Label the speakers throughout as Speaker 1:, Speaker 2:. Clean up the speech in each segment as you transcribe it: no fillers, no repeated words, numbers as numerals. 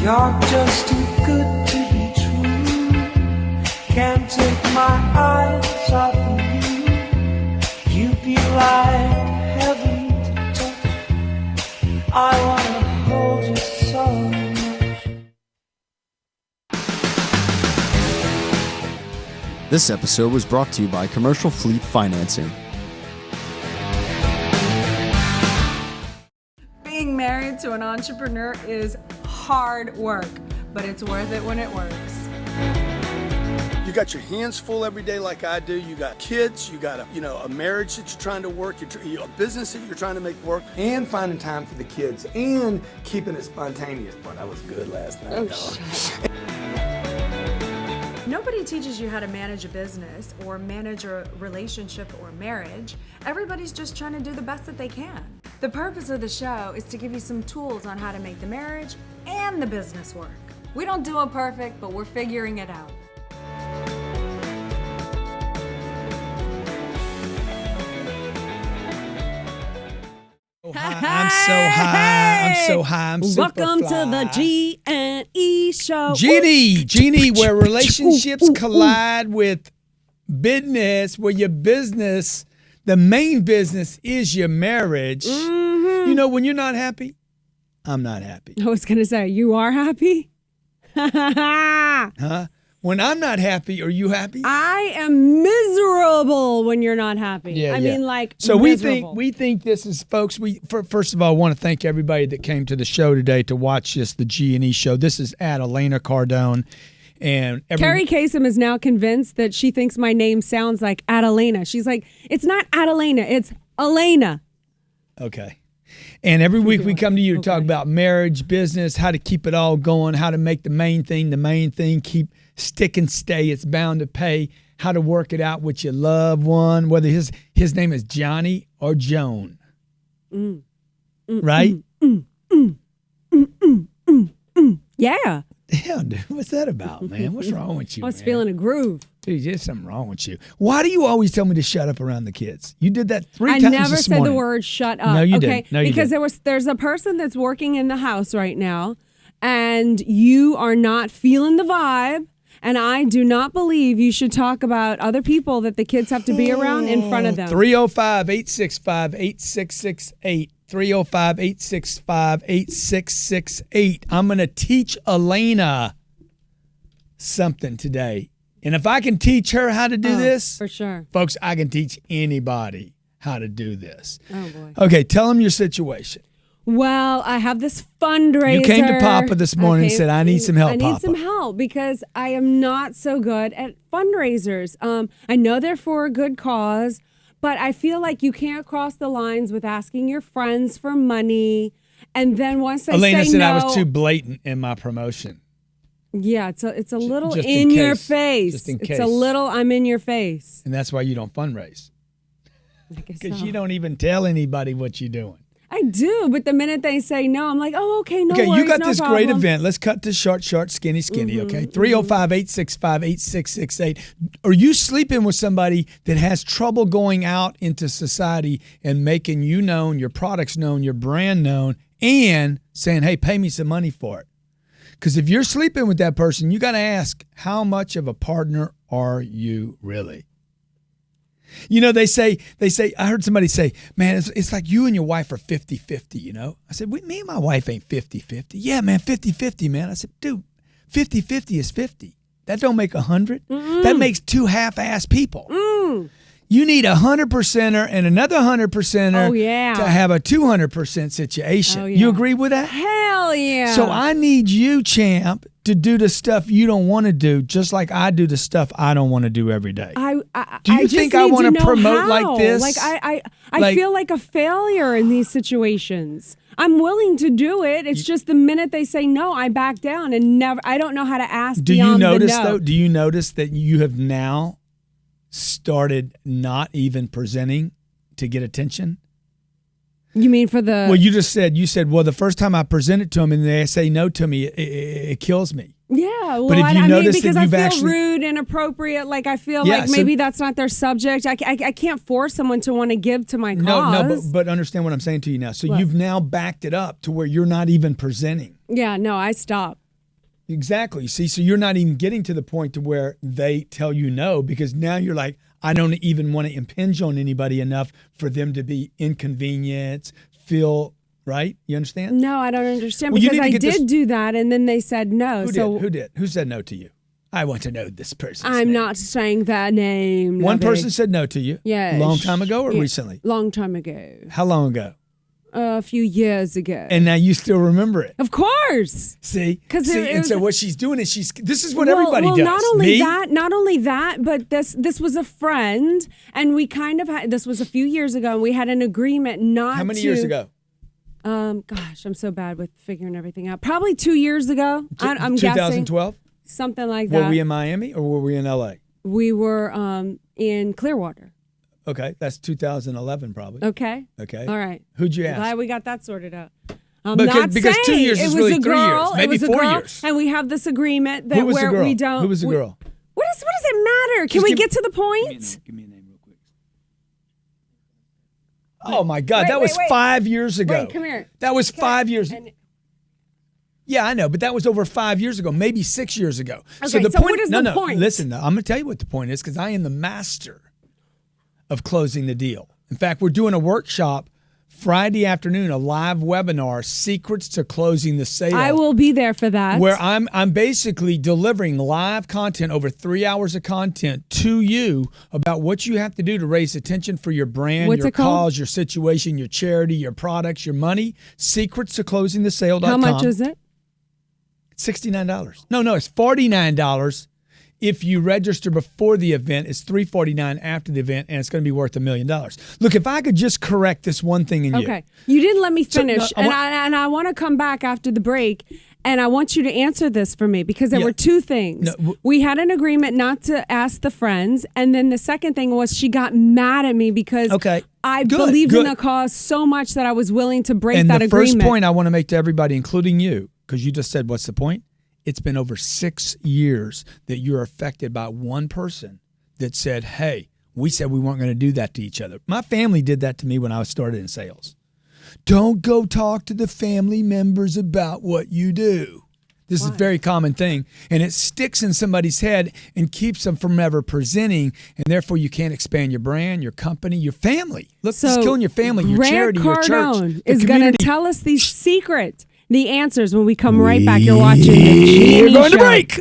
Speaker 1: You're just too good to be true. Can't take my eyes off of you. You be like heaven to touch. I wanna hold you so much.
Speaker 2: This episode was brought to you by Commercial Fleet Financing.
Speaker 3: Being married to an entrepreneur is hard work, but it's worth it when it works.
Speaker 4: You got your hands full every day like I do. You got kids, you got a marriage that you're trying to work, a business that you're trying to make work.
Speaker 5: And finding time for the kids and keeping it spontaneous. Boy, that was good last night.
Speaker 3: Oh, shut up. Nobody teaches you how to manage a business or manage a relationship or marriage. Everybody's just trying to do the best that they can. The purpose of the show is to give you some tools on how to make the marriage and the business work. We don't do it perfect, but we're figuring it out.
Speaker 6: I'm so high. I'm super
Speaker 7: Welcome
Speaker 6: fly.
Speaker 7: to the G&E Show.
Speaker 6: G&E, where relationships collide with business, where your business, the main business is your marriage.
Speaker 7: Mm-hmm.
Speaker 6: You know, when you're not happy, I'm not happy.
Speaker 7: I was going to say, you are happy?
Speaker 6: Huh? When I'm not happy, are you happy?
Speaker 7: I am miserable when you're not happy. I mean, like,
Speaker 6: so
Speaker 7: miserable.
Speaker 6: we think this is, folks. First of all, I want to thank everybody that came to the show today to watch the G&E Show. This is at Elena Cardone, and
Speaker 7: Carrie Kasem is now convinced that she thinks my name sounds like Adelena. She's like, it's not Adelena, it's Elena.
Speaker 6: Okay. And every week we come to you to talk about marriage, business, how to keep it all going, how to make the main thing, keep stick and stay. It's bound to pay. How to work it out with your loved one, whether his name is Johnny or Joan. Right?
Speaker 7: Yeah.
Speaker 6: Damn, dude, what's that about, man? What's wrong with you,
Speaker 7: I was
Speaker 6: man?
Speaker 7: feeling a groove.
Speaker 6: Dude, there's something wrong with you. Why do you always tell me to shut up around the kids? You did that three times
Speaker 7: I never
Speaker 6: this
Speaker 7: said
Speaker 6: morning.
Speaker 7: the word shut up.
Speaker 6: No, you
Speaker 7: okay?
Speaker 6: didn't. No, you
Speaker 7: because
Speaker 6: didn't.
Speaker 7: there's a person that's working in the house right now, and you are not feeling the vibe. And I do not believe you should talk about other people that the kids have to be around in front of them.
Speaker 6: 305-865-8668. 305-865-8668. I'm going to teach Elena something today. And if I can teach her how to do this,
Speaker 7: for sure.
Speaker 6: Folks, I can teach anybody how to do this.
Speaker 7: Oh, boy.
Speaker 6: Okay, tell them your situation.
Speaker 7: Well, I have this fundraiser.
Speaker 6: You came to Papa this morning and said, I need some help,
Speaker 7: I need
Speaker 6: Papa.
Speaker 7: some help because I am not so good at fundraisers. I know they're for a good cause, but I feel like you can't cross the lines with asking your friends for money. And then once they
Speaker 6: Elena
Speaker 7: say
Speaker 6: said
Speaker 7: no,
Speaker 6: I was too blatant in my promotion.
Speaker 7: Yeah, it's a little
Speaker 6: Just
Speaker 7: in your
Speaker 6: case.
Speaker 7: face.
Speaker 6: Just in
Speaker 7: It's
Speaker 6: case.
Speaker 7: a little I'm in your face.
Speaker 6: And that's why you don't fundraise.
Speaker 7: I guess
Speaker 6: Because
Speaker 7: so.
Speaker 6: you don't even tell anybody what you're doing.
Speaker 7: I do, but the minute they say no, I'm like, oh, okay, no
Speaker 6: Okay,
Speaker 7: worries,
Speaker 6: you got
Speaker 7: no
Speaker 6: this
Speaker 7: problem.
Speaker 6: great event. Let's cut to short, skinny, okay? 305-865-8668. Are you sleeping with somebody that has trouble going out into society and making you known, your products known, your brand known, and saying, hey, pay me some money for it? Because if you're sleeping with that person, you got to ask, how much of a partner are you really? You know, they say, I heard somebody say, man, it's like you and your wife are 50-50, you know? I said, me and my wife ain't 50-50. Yeah, man, 50-50, man. I said, dude, 50-50 is 50. That don't make 100. That makes two half-ass people. You need 100%er and another 100%er to have a 200% situation.
Speaker 7: Oh, yeah.
Speaker 6: You agree with that?
Speaker 7: Hell yeah.
Speaker 6: So I need you, champ, to do the stuff you don't want to do, just like I do the stuff I don't want to do every day. Do you think I want to promote like this?
Speaker 7: Like I feel like a failure in these situations. I'm willing to do it. It's just the minute they say no, I back down and never. I don't know how to ask.
Speaker 6: Do you
Speaker 7: beyond
Speaker 6: notice
Speaker 7: the no.
Speaker 6: though? Do you notice that you have now started not even presenting to get attention?
Speaker 7: You mean for the?
Speaker 6: Well, you said, well, the first time I present it to them and they say no to me, it kills me.
Speaker 7: Yeah, well,
Speaker 6: But if you
Speaker 7: I mean,
Speaker 6: notice
Speaker 7: because
Speaker 6: that
Speaker 7: I
Speaker 6: you've
Speaker 7: feel
Speaker 6: actually-
Speaker 7: rude, inappropriate. Like I feel
Speaker 6: Yeah,
Speaker 7: like
Speaker 6: so-
Speaker 7: maybe that's not their subject. I can't force someone to want to give to my cause.
Speaker 6: No, but understand what I'm saying to you now. So
Speaker 7: What?
Speaker 6: you've now backed it up to where you're not even presenting.
Speaker 7: Yeah, no, I stop.
Speaker 6: Exactly. See, so you're not even getting to the point to where they tell you no, because now you're like, I don't even want to impinge on anybody enough for them to be inconvenienced, feel, right? You understand?
Speaker 7: No, I don't understand,
Speaker 6: Well, you
Speaker 7: because
Speaker 6: need to
Speaker 7: I
Speaker 6: get
Speaker 7: did
Speaker 6: this-
Speaker 7: do that, and then they said no.
Speaker 6: Who did? Who said no to you? I want to know this person's
Speaker 7: I'm
Speaker 6: name.
Speaker 7: not saying that name.
Speaker 6: One
Speaker 7: Lovey.
Speaker 6: person said no to you.
Speaker 7: Yeah.
Speaker 6: A long time ago or
Speaker 7: Yeah,
Speaker 6: recently?
Speaker 7: Long time ago.
Speaker 6: How long ago?
Speaker 7: A few years ago.
Speaker 6: And now you still remember it.
Speaker 7: Of course.
Speaker 6: See?
Speaker 7: 'Cause
Speaker 6: See?
Speaker 7: it
Speaker 6: And
Speaker 7: was-
Speaker 6: so what she's doing is this is what everybody does.
Speaker 7: Not only
Speaker 6: Me?
Speaker 7: not only that, but this was a friend, and we kind of had, this was a few years ago, and we had an agreement not
Speaker 6: How many
Speaker 7: to,
Speaker 6: years ago?
Speaker 7: Gosh, I'm so bad with figuring everything out. Probably 2 years ago. I'm guessing
Speaker 6: 2012?
Speaker 7: something like that.
Speaker 6: Were we in Miami or were we in LA?
Speaker 7: We were in Clearwater.
Speaker 6: Okay, that's 2011 probably.
Speaker 7: Okay.
Speaker 6: Okay.
Speaker 7: All right.
Speaker 6: Who'd you ask?
Speaker 7: Glad we got that sorted out. I'm
Speaker 6: Because-
Speaker 7: not
Speaker 6: because 2
Speaker 7: saying
Speaker 6: years
Speaker 7: it
Speaker 6: is
Speaker 7: was
Speaker 6: really
Speaker 7: a
Speaker 6: 3
Speaker 7: girl,
Speaker 6: years,
Speaker 7: it
Speaker 6: maybe
Speaker 7: was a
Speaker 6: 4
Speaker 7: girl,
Speaker 6: years.
Speaker 7: and we have this agreement that
Speaker 6: Who was the
Speaker 7: where
Speaker 6: girl?
Speaker 7: we don't.
Speaker 6: Who was the girl?
Speaker 7: What does it matter? Can we get to the point?
Speaker 6: Give me a name real quick. Oh my God,
Speaker 7: Wait,
Speaker 6: that was
Speaker 7: wait.
Speaker 6: 5 years ago.
Speaker 7: Wait, come here.
Speaker 6: That was 5 years.
Speaker 7: And-
Speaker 6: Yeah, I know, but that was over 5 years ago, maybe 6 years ago.
Speaker 7: Okay,
Speaker 6: the
Speaker 7: so
Speaker 6: point,
Speaker 7: what is the point?
Speaker 6: Listen, I'm going to tell you what the point is, because I am the master of closing the deal. In fact, we're doing a workshop Friday afternoon, a live webinar, Secrets to Closing the Sale.
Speaker 7: I will be there for that.
Speaker 6: Where I'm basically delivering live content, over 3 hours of content to you about what you have to do to raise attention for your brand,
Speaker 7: What's
Speaker 6: your
Speaker 7: it called?
Speaker 6: cause, your situation, your charity, your products, your money. Secrets to Closing the Sale.com.
Speaker 7: How much is it?
Speaker 6: $69. No, it's $49 if you register before the event. It's $349 after the event, and it's going to be worth $1 million. Look, if I could just correct this one thing in you.
Speaker 7: Okay. You didn't let me
Speaker 6: So, no,
Speaker 7: finish, I want to come back after the break, and I want you to answer this for me, because there
Speaker 6: Yeah.
Speaker 7: were two things.
Speaker 6: No,
Speaker 7: we had an agreement not to ask the friends, and then the second thing was she got mad at me because
Speaker 6: Okay.
Speaker 7: I
Speaker 6: Good,
Speaker 7: believed in
Speaker 6: good.
Speaker 7: the cause so much that I was willing to break
Speaker 6: And
Speaker 7: that
Speaker 6: the
Speaker 7: agreement.
Speaker 6: first point I want to make to everybody, including you, because you just said, what's the point? It's been over 6 years that you're affected by one person that said, hey, we said we weren't going to do that to each other. My family did that to me when I started in sales. Don't go talk to the family members about what you do. This is a very common thing, and it sticks in somebody's head and keeps them from ever presenting, and therefore you can't expand your brand, your company, your family. Look, it's killing your family, your
Speaker 7: Grant
Speaker 6: charity, your church,
Speaker 7: Cardone
Speaker 6: the
Speaker 7: is going to
Speaker 6: community.
Speaker 7: tell us these secrets, the answers, when we come right back. You're watching the G&E
Speaker 6: We're going to
Speaker 7: Show.
Speaker 6: break.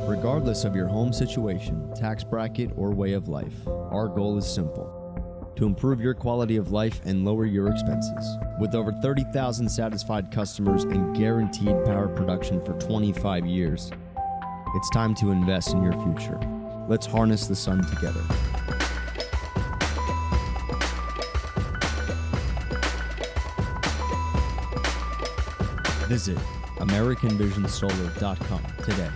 Speaker 2: Regardless of your home situation, tax bracket, or way of life, our goal is simple: to improve your quality of life and lower your expenses. With over 30,000 satisfied customers and guaranteed power production for 25 years, it's time to invest in your future. Let's harness the sun together. Visit AmericanVisionSolar.com today.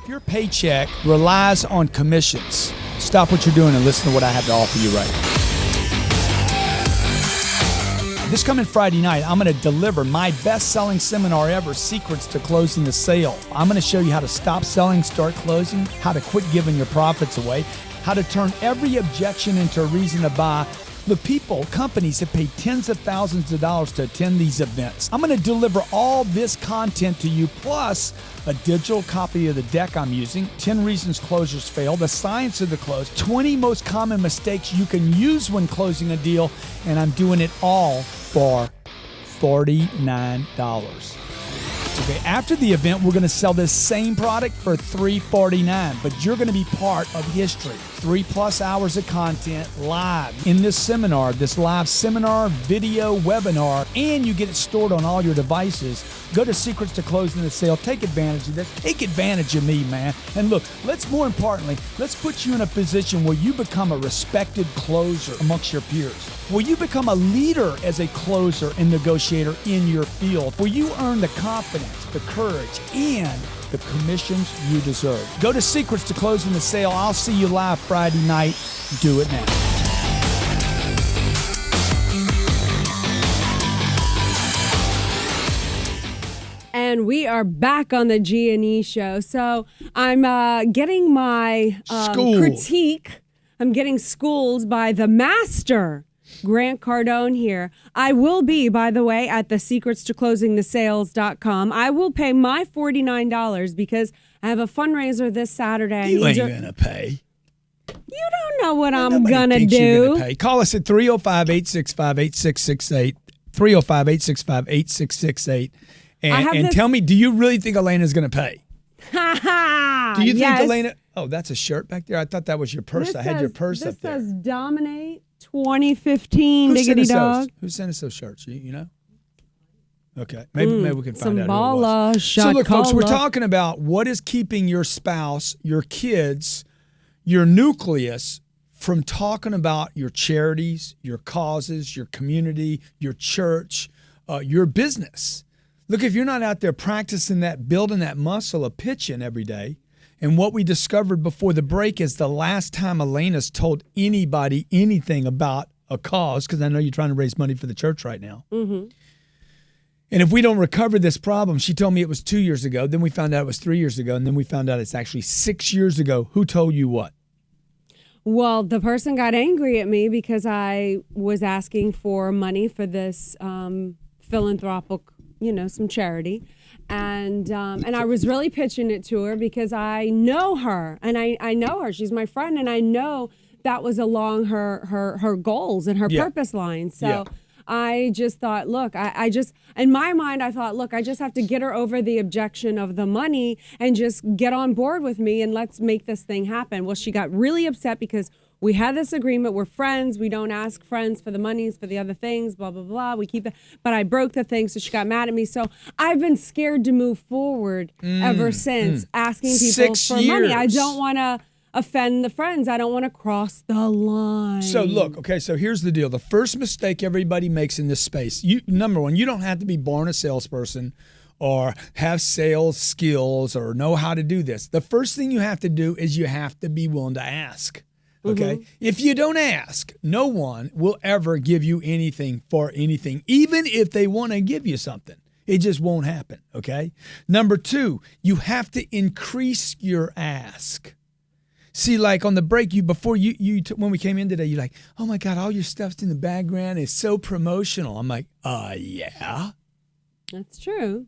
Speaker 6: Your paycheck relies on commissions. Stop what you're doing and listen to what I have to offer you right now. This coming Friday night, I'm going to deliver my best-selling seminar ever, Secrets to Closing the Sale. I'm going to show you how to stop selling, start closing, how to quit giving your profits away, how to turn every objection into a reason to buy. The people, companies have paid tens of thousands of dollars to attend these events. I'm going to deliver all this content to you, plus a digital copy of the deck I'm using, 10 reasons closers fail, the science of the close, 20 most common mistakes you can use when closing a deal, and I'm doing it all for $49. Okay, after the event, we're going to sell this same product for $349, but you're going to be part of history. 3+ hours of content live in this seminar, this live seminar, video, webinar, and you get it stored on all your devices. Go to Secrets to Closing the Sale. Take advantage of this. Take advantage of me, man. And look, let's put you in a position where you become a respected closer amongst your peers, where you become a leader as a closer and negotiator in your field, where you earn the confidence, the courage, and the commissions you deserve. Go to Secrets to Closing the Sale. I'll see you live Friday night. Do it now.
Speaker 7: And we are back on the G&E Show. So I'm getting my critique. I'm getting schooled by the master, Grant Cardone here. I will be, by the way, at the secretstoclosingthesales.com. I will pay my $49 because I have a fundraiser this Saturday.
Speaker 6: You ain't going to pay.
Speaker 7: You don't know what I'm going to
Speaker 6: You're
Speaker 7: do.
Speaker 6: gonna pay. Call us at 305-865-8668, 305-865-8668, and tell me, do you really think Elena's going to pay? Do you think Elena? Oh, that's a shirt back there. I thought that was your purse. I had your purse up there.
Speaker 7: This says Dominate 2015, Diggity Dog.
Speaker 6: Who sent us those shirts? You know? Okay. Maybe we can find out who it was.
Speaker 7: So
Speaker 6: look, folks, we're talking about what is keeping your spouse, your kids, your nucleus from talking about your charities, your causes, your community, your church, your business. Look, if you're not out there practicing that, building that muscle of pitching every day, and what we discovered before the break is the last time Elena's told anybody anything about a cause, because I know you're trying to raise money for the church right now. Mm-hmm. And if we don't recover this problem, she told me it was 2 years ago. Then we found out it was 3 years ago. And then we found out it's actually 6 years ago. Who told you what?
Speaker 7: Well, the person got angry at me because I was asking for money for this philanthropic, some charity. And I was really pitching it to her because I know her, and I know her. She's my friend, and I know that was along her goals and her purpose line. So I just thought, look, I just, in my mind, I thought, look, I just have to get her over the objection of the money and just get on board with me and let's make this thing happen. Well, she got really upset because we had this agreement. We're friends. We don't ask friends for the monies, for the other things, blah, blah, blah. We keep it. But I broke the thing, so she got mad at me. So I've been scared to move forward ever since, asking people
Speaker 6: 6
Speaker 7: for
Speaker 6: years.
Speaker 7: money. I don't want to offend the friends. I don't want to cross the line.
Speaker 6: So look, okay, so here's the deal. The first mistake everybody makes in this space, number one, you don't have to be born a salesperson or have sales skills or know how to do this. The first thing you have to do is you have to be willing to ask. Okay. Mm-hmm. If you don't ask, no one will ever give you anything for anything, even if they want to give you something. It just won't happen. Okay. Number two, you have to increase your ask. See, like on the break, when we came in today, you're like, oh my God, all your stuff's in the background. It's so promotional. I'm like, yeah.
Speaker 7: That's true.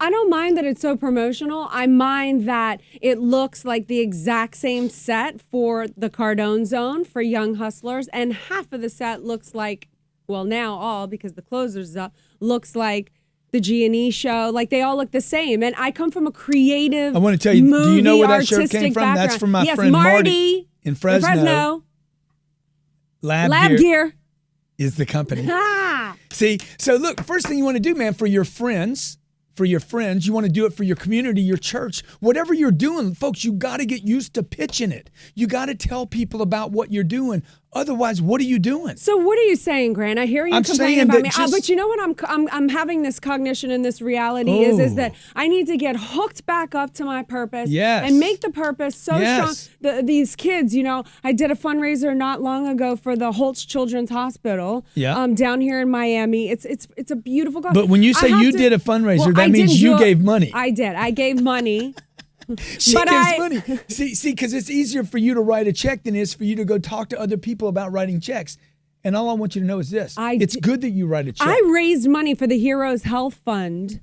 Speaker 7: I don't mind that it's so promotional. I mind that it looks like the exact same set for the Cardone Zone for young hustlers, and half of the set looks like, well, now all, because the closer's up, looks like the G&E Show. Like, they all look the same. And I come from a creative,
Speaker 6: I want to tell you, do you know where that shirt came from?
Speaker 7: Background.
Speaker 6: That's from my friend Marty in Fresno. Lab Gear is the company. See, so look, first thing you want to do, man, for your friends, you want to do it for your community, your church, whatever you're doing, folks, you got to get used to pitching it. You got to tell people about what you're doing. Otherwise, what are you doing?
Speaker 7: So what are you saying, Grant? I hear you complaining about me. But you know what? I'm having this cognition and this reality is that I need to get hooked back up to my purpose and make the purpose so strong. These kids, I did a fundraiser not long ago for the Holtz Children's Hospital down here in Miami. It's a beautiful cause.
Speaker 6: But when you say you did a fundraiser, that means you gave money.
Speaker 7: I did. I gave money.
Speaker 6: She gives money. See, because it's easier for you to write a check than it is for you to go talk to other people about writing checks. And all I want you to know is this. It's good that you write a check.
Speaker 7: I raised money for the Heroes Health Fund.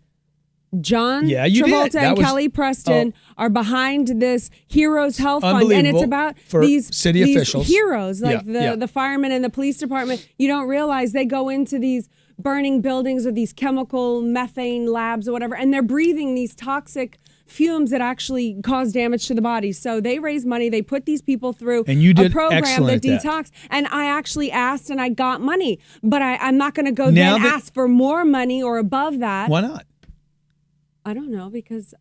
Speaker 7: John Travolta and Kelly Preston are behind this Heroes Health Fund. And it's about these
Speaker 6: city officials.
Speaker 7: Heroes, like the firemen and the police department. You don't realize they go into these burning buildings or these chemical methane labs or whatever, and they're breathing these toxic fumes that actually cause damage to the body. So they raise money. They put these people through
Speaker 6: And you did
Speaker 7: a program
Speaker 6: excellent
Speaker 7: that
Speaker 6: at that.
Speaker 7: detox. And I actually asked and I got money, but I'm not going to go
Speaker 6: Now
Speaker 7: then
Speaker 6: that-
Speaker 7: ask for more money or above that.
Speaker 6: Why not?
Speaker 7: I don't know, because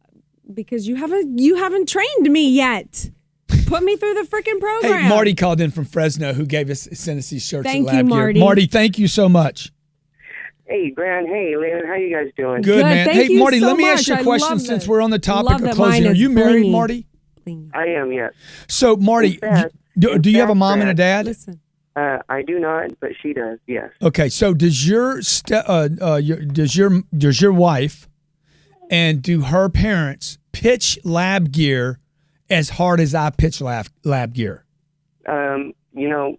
Speaker 7: you haven't trained me yet. Put me through the freaking program.
Speaker 6: Hey, Marty called in from Fresno who sent us these shirts
Speaker 7: Thank
Speaker 6: at
Speaker 7: you,
Speaker 6: Lab Gear.
Speaker 7: Marty.
Speaker 6: Marty, thank you so much.
Speaker 8: Hey, Grant. Hey, Elena. How you guys doing?
Speaker 6: Good, man.
Speaker 7: Thank
Speaker 6: Hey,
Speaker 7: you
Speaker 6: Marty,
Speaker 7: so
Speaker 6: let me ask you a
Speaker 7: much. I
Speaker 6: question
Speaker 7: love
Speaker 6: since
Speaker 7: this.
Speaker 6: we're on the topic
Speaker 7: Love
Speaker 6: of
Speaker 7: that
Speaker 6: closing.
Speaker 7: mine
Speaker 6: Are you
Speaker 7: is
Speaker 6: married,
Speaker 7: blingy.
Speaker 6: Marty?
Speaker 8: I am, yes.
Speaker 6: So, Marty,
Speaker 8: In fact-
Speaker 6: do you have a
Speaker 8: in
Speaker 6: mom and a
Speaker 8: fact,
Speaker 6: dad?
Speaker 7: Listen.
Speaker 8: I do not, but she does, yes.
Speaker 6: Okay, so does your wife and do her parents pitch Lab Gear as hard as I pitch Lab Gear?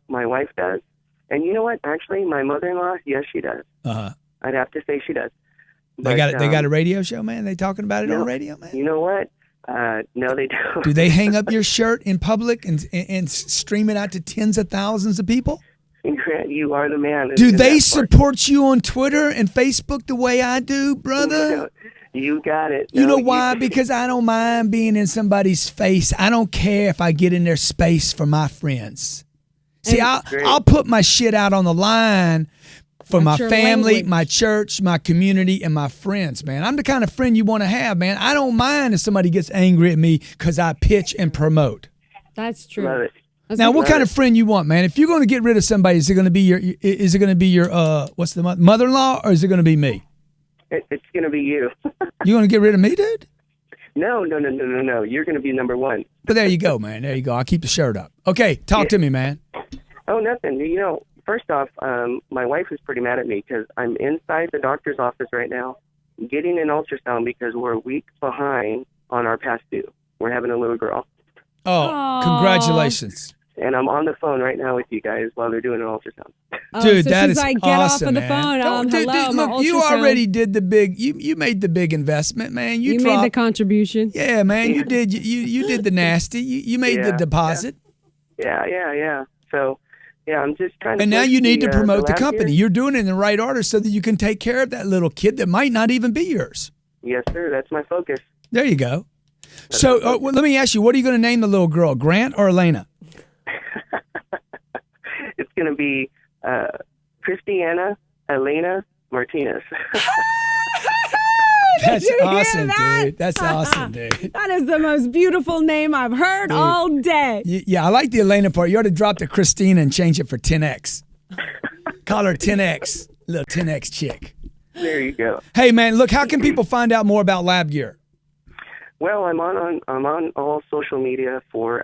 Speaker 8: My wife does. And you know what? Actually, my mother-in-law, yes, she does.
Speaker 6: Uh-huh.
Speaker 8: I'd have to say she does.
Speaker 6: They got a radio show, man? They talking about it on radio, man?
Speaker 8: You know what? No, they don't.
Speaker 6: Do they hang up your shirt in public and stream it out to tens of thousands of people?
Speaker 8: Grant, you are the man.
Speaker 6: Do
Speaker 8: in
Speaker 6: they
Speaker 8: that part.
Speaker 6: support you on Twitter and Facebook the way I do, brother?
Speaker 8: You got it.
Speaker 6: You
Speaker 8: No,
Speaker 6: know why?
Speaker 8: you-
Speaker 6: Because I don't mind being in somebody's face. I don't care if I get in their space for my friends. See, I'll put my shit out on the line for my
Speaker 7: That's your
Speaker 6: family,
Speaker 7: language.
Speaker 6: my church, my community, and my friends, man. I'm the kind of friend you want to have, man. I don't mind if somebody gets angry at me because I pitch and promote.
Speaker 7: That's true.
Speaker 8: Love it.
Speaker 7: That's
Speaker 6: Now,
Speaker 7: a-
Speaker 6: what kind of friend you want, man? If you're going to get rid of somebody, is it going to be your what's the mother-in-law, or is it going to be me?
Speaker 8: It's going to be you.
Speaker 6: You going to get rid of me, dude?
Speaker 8: No. You're going to be number one.
Speaker 6: But there you go, man. There you go. I'll keep the shirt up. Okay, talk to me, man.
Speaker 8: Oh, nothing. First off, my wife is pretty mad at me because I'm inside the doctor's office right now getting an ultrasound because we're a week behind on our past due. We're having a little girl.
Speaker 6: Oh,
Speaker 7: Aw.
Speaker 6: congratulations.
Speaker 8: And I'm on the phone right now with you guys while they're doing an ultrasound.
Speaker 7: Oh,
Speaker 6: Dude,
Speaker 7: so
Speaker 6: that
Speaker 7: she's
Speaker 6: is
Speaker 7: like, get
Speaker 6: awesome,
Speaker 7: off of the
Speaker 6: man.
Speaker 7: phone.
Speaker 6: Dude,
Speaker 7: Hello, my
Speaker 6: look, you
Speaker 7: ultrasound.
Speaker 6: already did the big. You made the big investment, man.
Speaker 7: You
Speaker 6: dropped,
Speaker 7: made the contribution.
Speaker 6: Yeah, man. You did. You did the nasty. You made the
Speaker 8: Yeah,
Speaker 6: deposit,
Speaker 8: Yeah. So, yeah, I'm just trying to.
Speaker 6: and now
Speaker 8: push
Speaker 6: you need to promote the
Speaker 8: lab
Speaker 6: company.
Speaker 8: here.
Speaker 6: You're doing it in the right order so that you can take care of that little kid that might not even be yours.
Speaker 8: Yes, sir. That's my focus.
Speaker 6: There you go. So well, let me ask you, what are you going to name the little girl, Grant or Elena?
Speaker 8: It's going to be Christiana Elena Martinez.
Speaker 6: That's
Speaker 7: you hear
Speaker 6: awesome,
Speaker 7: that?
Speaker 6: dude. That's awesome, dude.
Speaker 7: That is the most beautiful name I've heard all day.
Speaker 6: Yeah, I like the Elena part. You ought to drop the Christina and change it for 10X. Call her 10X, little 10X chick.
Speaker 8: There you go.
Speaker 6: Hey, man, look, how can people find out more about Lab Gear?
Speaker 8: Well, I'm on all social media for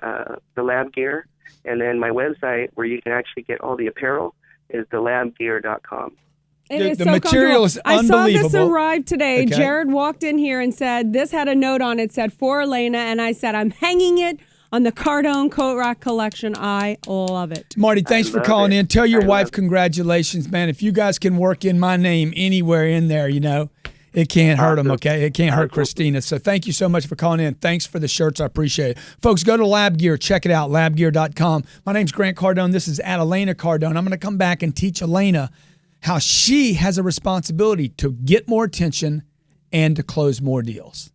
Speaker 8: the Lab Gear, and then my website where you can actually get all the apparel is thelabgear.com.
Speaker 7: It
Speaker 6: The-
Speaker 7: is
Speaker 6: the
Speaker 7: so
Speaker 6: material
Speaker 7: comfortable.
Speaker 6: is
Speaker 7: I saw this
Speaker 6: unbelievable.
Speaker 7: arrive today.
Speaker 6: Okay.
Speaker 7: Jared walked in here and said, this had a note on it, said, for Elena. And I said, I'm hanging it on the Cardone Coat Rack collection. I love it.
Speaker 6: Marty, thanks for
Speaker 8: love
Speaker 6: calling
Speaker 8: it.
Speaker 6: in. Tell your
Speaker 8: I
Speaker 6: wife
Speaker 8: love it.
Speaker 6: congratulations, man. If you guys can work in my name anywhere in there, it can't hurt them, okay? It can't hurt Christina. So thank you so much for calling in. Thanks for the shirts. I appreciate it. Folks, go to Lab Gear. Check it out, labgear.com. My name's Grant Cardone. This is at Elena Cardone. I'm going to come back and teach Elena how she has a responsibility to get more attention and to close more deals.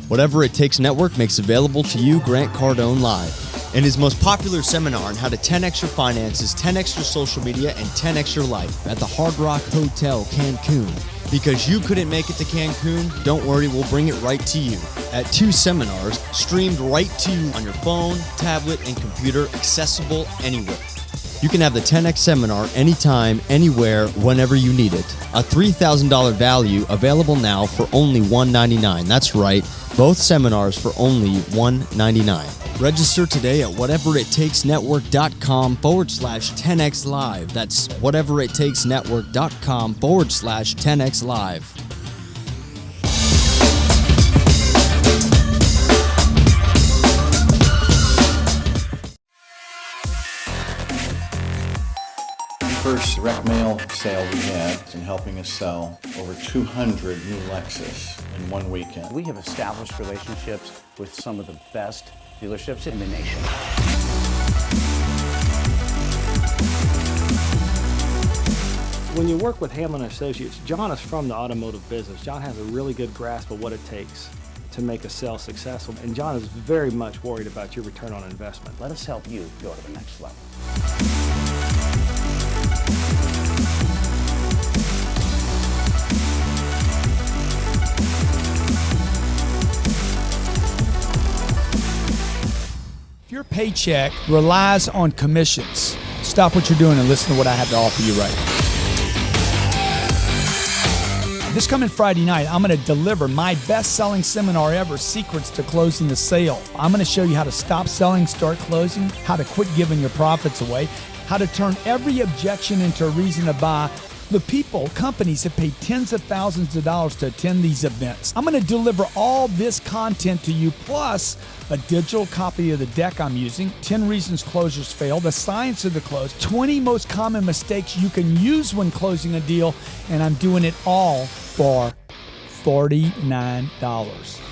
Speaker 2: Whatever It Takes Network makes available to you Grant Cardone live. In his most popular seminar on how to 10x your finances, 10x your social media, and 10x your life at the Hard Rock Hotel, Cancun. Because you couldn't make it to Cancun, don't worry, we'll bring it right to you. At 2 seminars, streamed right to you on your phone, tablet, and computer, accessible anywhere. You can have the 10X seminar anytime, anywhere, whenever you need it. A $3,000 value available now for only $199. That's right, both seminars for only $199. Register today at whateverittakesnetwork.com/10X Live. That's whateverittakesnetwork.com/10X Live.
Speaker 9: First direct mail sale we had in helping us sell over 200 new Lexus in one weekend.
Speaker 10: We have established relationships with some of the best dealerships in the nation. When you work with Hamlin Associates, John is from the automotive business. John has a really good grasp of what it takes to make a sale successful, and John is very much worried about your return on investment.
Speaker 11: Let us help you go to the next level.
Speaker 6: If your paycheck relies on commissions, stop what you're doing and listen to what I have to offer you right now. This coming Friday night, I'm going to deliver my best-selling seminar ever, Secrets to Closing the Sale. I'm going to show you how to stop selling, start closing, how to quit giving your profits away, how to turn every objection into a reason to buy. The people, companies have paid tens of thousands of dollars to attend these events. I'm going to deliver all this content to you, plus a digital copy of the deck I'm using, 10 reasons closers fail, the science of the close, 20 most common mistakes you can use when closing a deal, and I'm doing it all for $49.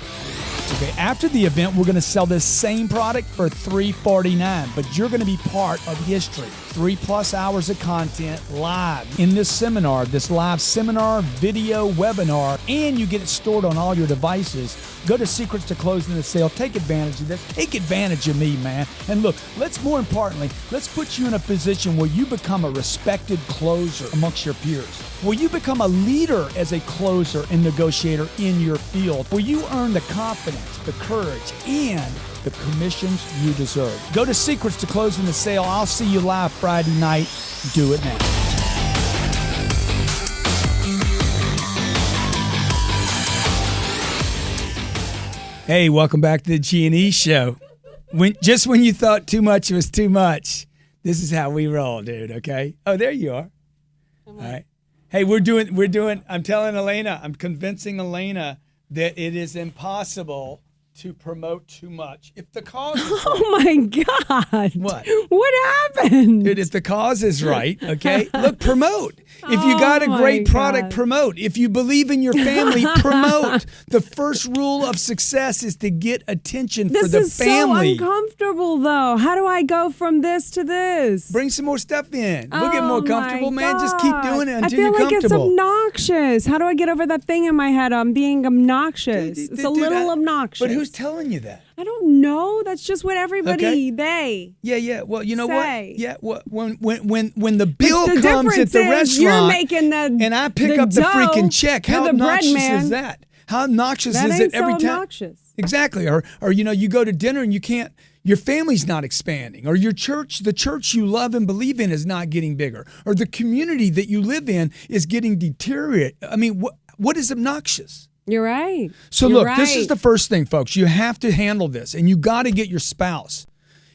Speaker 6: Okay, after the event, we're going to sell this same product for $349, but you're going to be part of history. 3+ hours of content live in this seminar, this live seminar, video, webinar, and you get it stored on all your devices. Go to Secrets to Closing the Sale. Take advantage of this. Take advantage of me, man. And look, more importantly, let's put you in a position where you become a respected closer amongst your peers. Where you become a leader as a closer and negotiator in your field. Where you earn the confidence, the courage, and the commissions you deserve. Go to Secrets to Closing the Sale. I'll see you live Friday night. Do it now. Hey, welcome back to the G&E Show. When you thought too much was too much, this is how we roll, dude, okay? Oh, there you are. All right. Hey, we're doing, I'm telling Elena, I'm convincing Elena that it is impossible to promote too much. If the cause is right.
Speaker 7: Oh my God.
Speaker 6: What?
Speaker 7: What happened?
Speaker 6: Dude, if the cause is right, okay, look, promote. If you got a great product, promote. If you believe in your family, promote. The first rule of success is to get attention for the family.
Speaker 7: This is so uncomfortable, though. How do I go from this to this?
Speaker 6: Bring some more stuff in. We'll get more comfortable, man. Just keep doing it until you're comfortable.
Speaker 7: I feel like it's obnoxious. How do I get over that thing in my head? I'm being obnoxious. It's a little obnoxious.
Speaker 6: But who's telling you that?
Speaker 7: I don't know. That's just what everybody they.
Speaker 6: Yeah. Well, you know
Speaker 7: say.
Speaker 6: what? Yeah. When the bill comes at the restaurant,
Speaker 7: you're making and
Speaker 6: I pick up the freaking check. How obnoxious is that? How obnoxious is it every time?
Speaker 7: Obnoxious.
Speaker 6: Exactly. Or you go to dinner and you can't. Your family's not expanding, or your church, the church you love and believe in, is not getting bigger, or the community that you live in is getting deteriorated. I mean, what is obnoxious?
Speaker 7: You're right.
Speaker 6: So look, this is the first thing, folks. You have to handle this, and you got to get your spouse.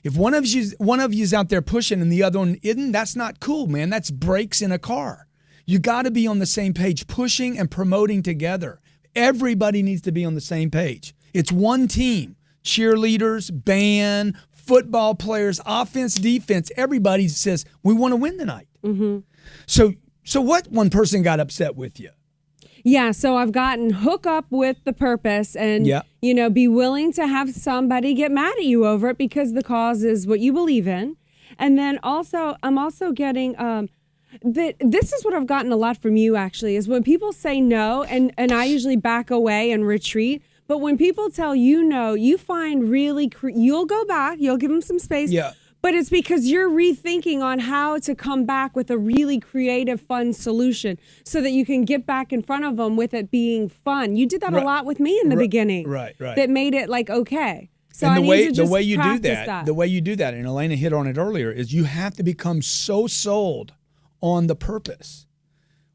Speaker 6: If one of you's out there pushing and the other one isn't, that's not cool, man. That's brakes in a car. You got to be on the same page, pushing and promoting together. Everybody needs to be on the same page. It's one team. Cheerleaders, band, football players, offense, defense. Everybody says we want to win tonight. Mm-hmm. So what? One person got upset with you.
Speaker 7: Yeah, so I've gotten hook up with the purpose and, be willing to have somebody get mad at you over it because the cause is what you believe in. And then also, I'm also getting, this is what I've gotten a lot from you actually, is when people say no, and I usually back away and retreat. But when people tell you no, you find you'll go back, you'll give them some space.
Speaker 6: Yeah.
Speaker 7: But it's because you're rethinking on how to come back with a really creative, fun solution so that you can get back in front of them with it being fun. You did that a lot with me in the beginning.
Speaker 6: Right.
Speaker 7: That made it like, okay. So
Speaker 6: and
Speaker 7: the way
Speaker 6: you do that, and Elena hit on it earlier, is you have to become so sold on the purpose,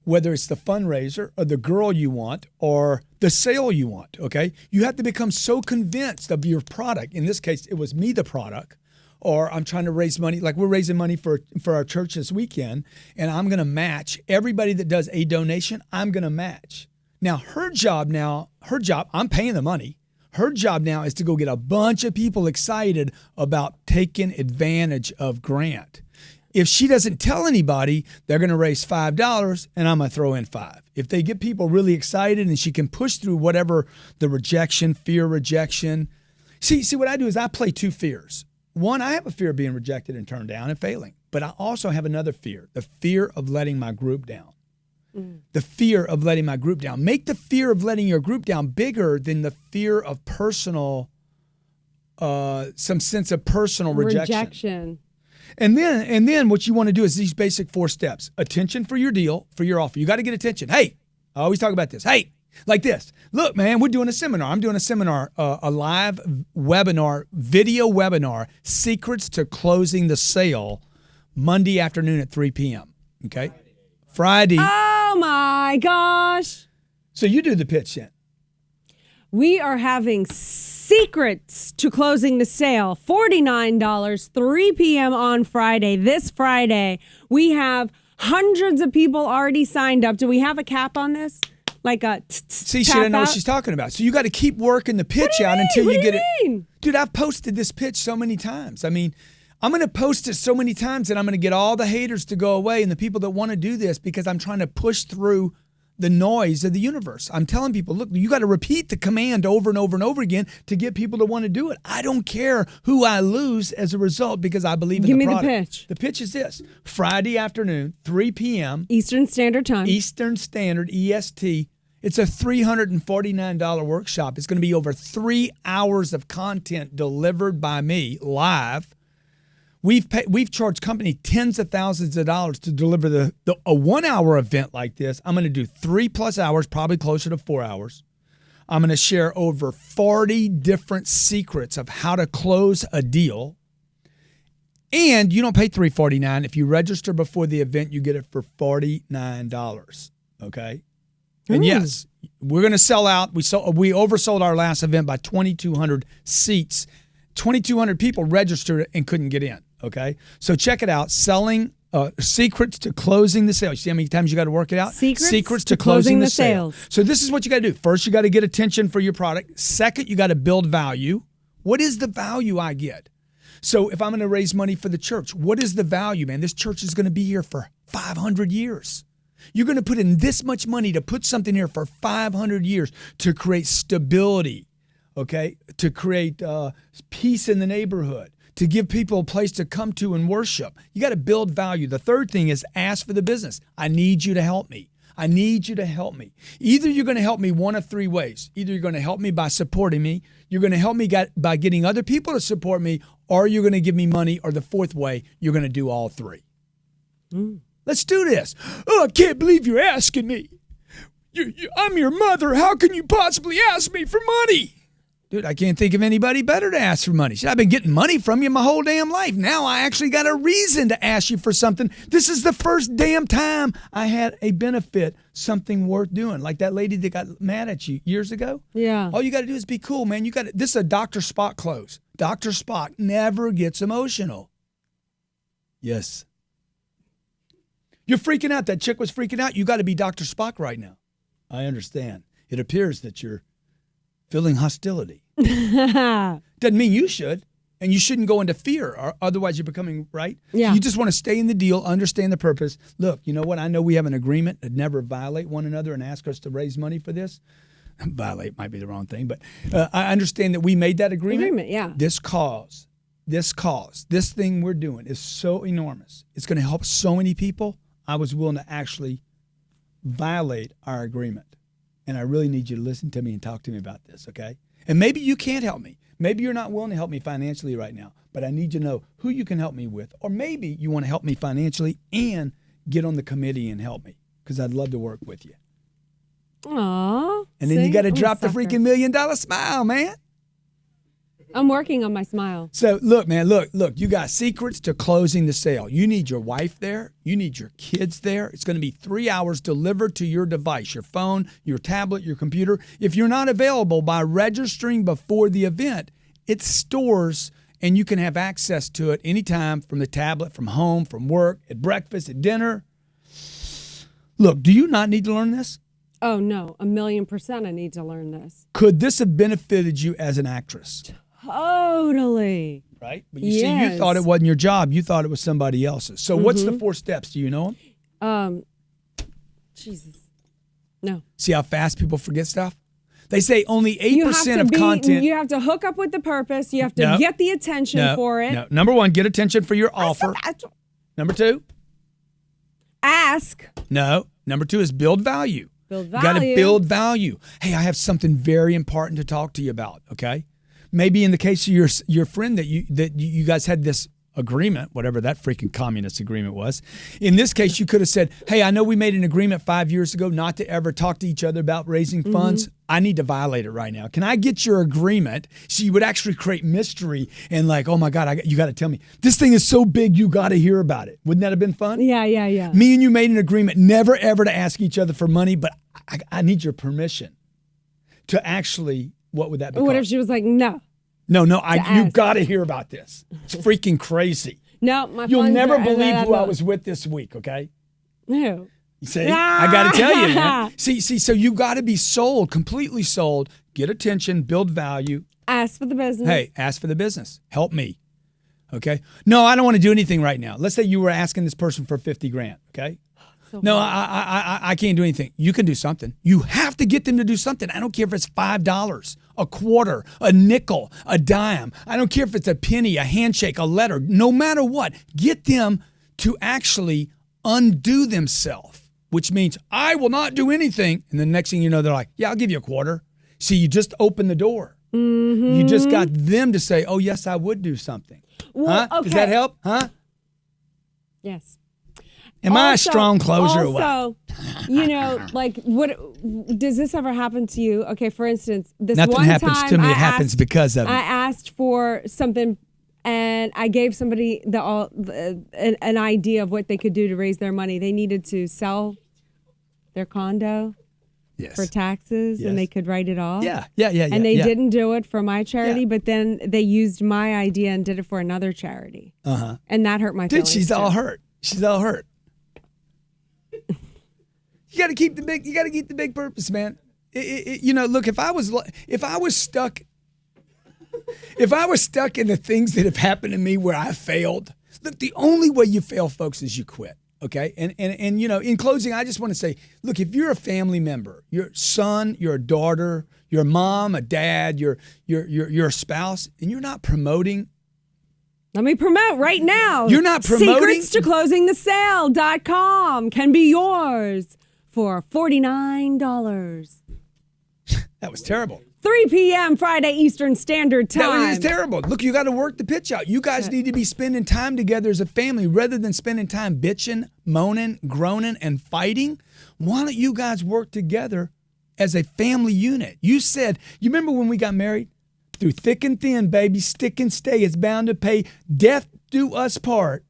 Speaker 6: whether it's the fundraiser or the girl you want or the sale you want, okay? You have to become so convinced of your product. In this case, it was me, the product. Or I'm trying to raise money, like we're raising money for our church this weekend, and I'm going to match everybody that does a donation. I'm going to match. Now, her job, I'm paying the money. Her job now is to go get a bunch of people excited about taking advantage of Grant. If she doesn't tell anybody, they're going to raise $5, and I'm going to throw in $5. If they get people really excited and she can push through whatever the fear rejection. See, what I do is I play two fears. One, I have a fear of being rejected and turned down and failing. But I also have another fear, the fear of letting my group down. The fear of letting my group down. Make the fear of letting your group down bigger than the fear of personal, some sense of personal rejection. And then what you want to do is these basic 4 steps. Attention for your deal, for your offer. You got to get attention. Hey, I always talk about this. Hey, like this. Look, man, we're doing a seminar. I'm doing a seminar, a live webinar, video webinar, Secrets to Closing the Sale, Monday afternoon at 3 p.m. Okay? Friday.
Speaker 7: Oh, my gosh.
Speaker 6: So you do the pitch then.
Speaker 7: We are having Secrets to Closing the Sale, $49, 3 p.m. on Friday. This Friday, we have hundreds of people already signed up. Do we have a cap on this? Like a
Speaker 6: See, she doesn't know what she's talking about. So you got to keep working the pitch out until you get it. Dude, I've posted this pitch so many times. I mean, I'm going to post it so many times and I'm going to get all the haters to go away and the people that want to do this because I'm trying to push through the noise of the universe. I'm telling people, look, you got to repeat the command over and over and over again to get people to want to do it. I don't care who I lose as a result because I believe in the product.
Speaker 7: Give me the pitch.
Speaker 6: The pitch is this. Friday afternoon, 3 p.m.
Speaker 7: Eastern Standard Time.
Speaker 6: Eastern Standard, EST. It's a $349 workshop. It's going to be over 3 hours of content delivered by me live. We've charged company tens of thousands of dollars to deliver a 1 hour event like this. I'm going to do 3+ hours, probably closer to 4 hours. I'm going to share over 40 different secrets of how to close a deal. And you don't pay $349. If you register before the event, you get it for $49. Okay? And yes, we're going to sell out. We oversold our last event by 2,200 seats. 2,200 people registered and couldn't get in. Okay, so check it out. Selling Secrets to Closing the Sale. You see how many times you got to work it out? Secrets to Closing the Sale. So this is what you got to do. First, you got to get attention for your product. Second, you got to build value. What is the value I get? So if I'm going to raise money for the church, what is the value, man? This church is going to be here for 500 years. You're going to put in this much money to put something here for 500 years to create stability, okay? To create peace in the neighborhood, to give people a place to come to and worship. You got to build value. The third thing is ask for the business. I need you to help me. I need you to help me. Either you're going to help me one of 3 ways. Either you're going to help me by supporting me, you're going to help me by getting other people to support me, or you're going to give me money, or the fourth way, you're going to do all 3. Let's do this. Oh, I can't believe you're asking me. I'm your mother. How can you possibly ask me for money? Dude, I can't think of anybody better to ask for money. I've been getting money from you my whole damn life. Now I actually got a reason to ask you for something. This is the first damn time I had a benefit, something worth doing. Like that lady that got mad at you years ago.
Speaker 7: Yeah.
Speaker 6: All you got to do is be cool, man. This is a Dr. Spock close. Dr. Spock never gets emotional. Yes. You're freaking out. That chick was freaking out. You got to be Dr. Spock right now. I understand. It appears that you're feeling hostility. Doesn't mean you should. And you shouldn't go into fear, or otherwise you're becoming, right?
Speaker 7: Yeah.
Speaker 6: So you just want to stay in the deal, understand the purpose. Look, you know what? I know we have an agreement to never violate one another and ask us to raise money for this. Violate might be the wrong thing, but I understand that we made that agreement.
Speaker 7: Yeah.
Speaker 6: This thing we're doing is so enormous. It's going to help so many people. I was willing to actually violate our agreement. And I really need you to listen to me and talk to me about this, okay? And maybe you can't help me. Maybe you're not willing to help me financially right now, but I need you to know who you can help me with. Or maybe you want to help me financially and get on the committee and help me, because I'd love to work with you.
Speaker 7: Aww.
Speaker 6: And then you got to drop the freaking $1 million smile, man.
Speaker 7: I'm working on my smile.
Speaker 6: So look, man, look, you got Secrets to Closing the Sale. You need your wife there. You need your kids there. It's going to be 3 hours delivered to your device, your phone, your tablet, your computer. If you're not available by registering before the event, it stores and you can have access to it anytime from the tablet, from home, from work, at breakfast, at dinner. Look, do you not need to learn this?
Speaker 7: Oh, no, 1,000,000% I need to learn this.
Speaker 6: Could this have benefited you as an actress?
Speaker 7: Totally.
Speaker 6: Right? But you see, you thought it wasn't your job. You thought it was somebody else's. So what's the 4 steps? Do you know them?
Speaker 7: Jesus. No.
Speaker 6: See how fast people forget stuff? They say only 8% of content.
Speaker 7: You have to hook up with the purpose. You have to get the attention for it.
Speaker 6: No. Number 1, get attention for your offer. Number 2?
Speaker 7: Ask.
Speaker 6: No. Number 2 is build value.
Speaker 7: Build
Speaker 6: You got to
Speaker 7: value.
Speaker 6: build value. Hey, I have something very important to talk to you about, okay? Maybe in the case of your friend that you guys had this agreement, whatever that freaking communist agreement was. In this case, you could have said, hey, I know we made an agreement 5 years ago not to ever talk to each other about raising funds. I need to violate it right now. Can I get your agreement? So you would actually create mystery and like, oh my God, you got to tell me. This thing is so big, you got to hear about it. Wouldn't that have been fun?
Speaker 7: Yeah.
Speaker 6: Me and you made an agreement never ever to ask each other for money, but I need your permission to actually, what would that be
Speaker 7: What
Speaker 6: called?
Speaker 7: if she was like, no?
Speaker 6: No, you
Speaker 7: ask.
Speaker 6: got to hear about this. It's freaking crazy.
Speaker 7: No, my
Speaker 6: You'll
Speaker 7: funds
Speaker 6: never
Speaker 7: are-
Speaker 6: believe who I was with this week, okay?
Speaker 7: No.
Speaker 6: You see, I got to tell you, man. See, so you got to be sold, completely sold, get attention, build value.
Speaker 7: Ask for the business.
Speaker 6: Hey, ask for the business. Help me, okay? No, I don't want to do anything right now. Let's say you were asking this person for 50 grand, okay? No, I can't do anything. You can do something. You have to get them to do something. I don't care if it's $5, a quarter, a nickel, a dime. I don't care if it's a penny, a handshake, a letter. No matter what, get them to actually undo themselves, which means I will not do anything. And the next thing you know, they're like, yeah, I'll give you a quarter. See, you just opened the door. You just got them to say, oh, yes, I would do something.
Speaker 7: Well,
Speaker 6: Does that help? Huh?
Speaker 7: Yes.
Speaker 6: Am I a strong closer or what?
Speaker 7: Also, like, what does this ever happen to you? Okay, for instance, this
Speaker 6: Nothing
Speaker 7: one
Speaker 6: happens
Speaker 7: time
Speaker 6: to me.
Speaker 7: I
Speaker 6: It happens
Speaker 7: asked-
Speaker 6: because of it.
Speaker 7: I asked for something, and I gave somebody an idea of what they could do to raise their money. They needed to sell their condo for taxes, and they could write it off.
Speaker 6: Yeah.
Speaker 7: And they didn't do it for my charity, but then they used my idea and did it for another charity. And that hurt my
Speaker 6: Dude,
Speaker 7: feelings.
Speaker 6: she's
Speaker 7: too.
Speaker 6: all hurt. She's all hurt. You got to keep the big. You got to keep the big purpose, man. Look, if I was stuck in the things that have happened to me where I failed, look, the only way you fail, folks, is you quit. Okay, and in closing, I just want to say, look, if you're a family member, your son, your daughter, your mom, a dad, your spouse, and you're not promoting.
Speaker 7: Let me promote right now.
Speaker 6: You're not promoting?
Speaker 7: Secrets to closingthesale.com can be yours for $49.
Speaker 6: That was terrible.
Speaker 7: 3 p.m. Friday Eastern Standard Time.
Speaker 6: That was terrible. Look, you got to work the pitch out. You guys need to be spending time together as a family rather than spending time bitching, moaning, groaning, and fighting. Why don't you guys work together as a family unit? You remember when we got married? Through thick and thin, baby, stick and stay. It's bound to pay. Death do us part.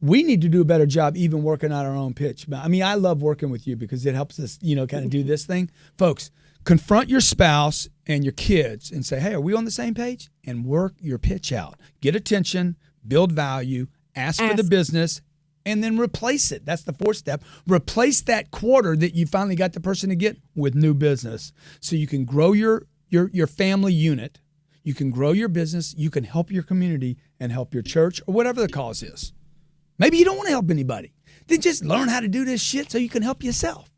Speaker 6: We need to do a better job even working out our own pitch. I mean, I love working with you because it helps us, kind of do this thing. Folks, confront your spouse and your kids and say, hey, are we on the same page? And work your pitch out. Get attention, build value, ask for the business, and then replace it. That's the 4th step. Replace that quarter that you finally got the person to get with new business so you can grow your family unit. You can grow your business. You can help your community and help your church or whatever the cause is. Maybe you don't want to help anybody. Then just learn how to do this shit so you can help yourself.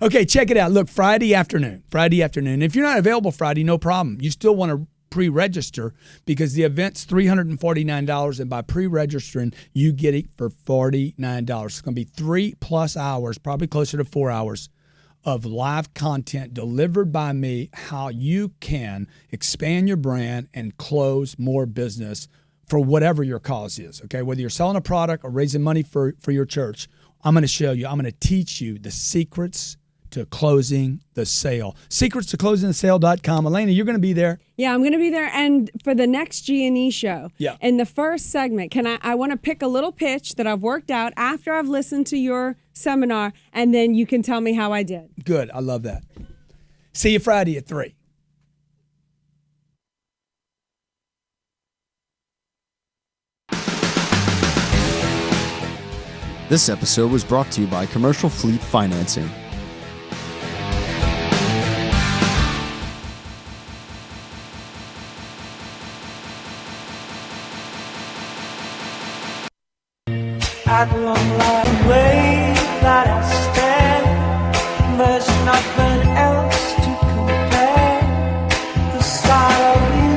Speaker 6: Okay, check it out. Look, Friday afternoon. If you're not available Friday, no problem. You still want to pre-register because the event's $349, and by pre-registering, you get it for $49. It's going to be 3+ hours, probably closer to 4 hours, of live content delivered by me, how you can expand your brand and close more business for whatever your cause is, okay? Whether you're selling a product or raising money for your church, I'm going to show you, I'm going to teach you the secrets to closing the sale. Secrets to closingthesale.com. Elena, you're going to be there.
Speaker 7: Yeah, I'm going to be there. And for the next G&E show, in the first segment, I want to pick a little pitch that I've worked out after I've listened to your seminar, and then you can tell me how I did.
Speaker 6: Good. I love that. See you Friday at 3.
Speaker 2: This episode was brought to you by Commercial Fleet Financing.
Speaker 1: At long light way that I stand, there's nothing else to compare. The sight of you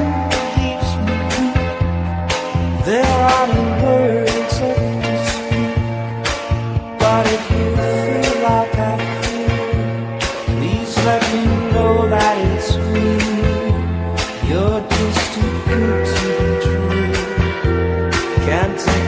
Speaker 1: leaves me weak. There are no words left to speak. take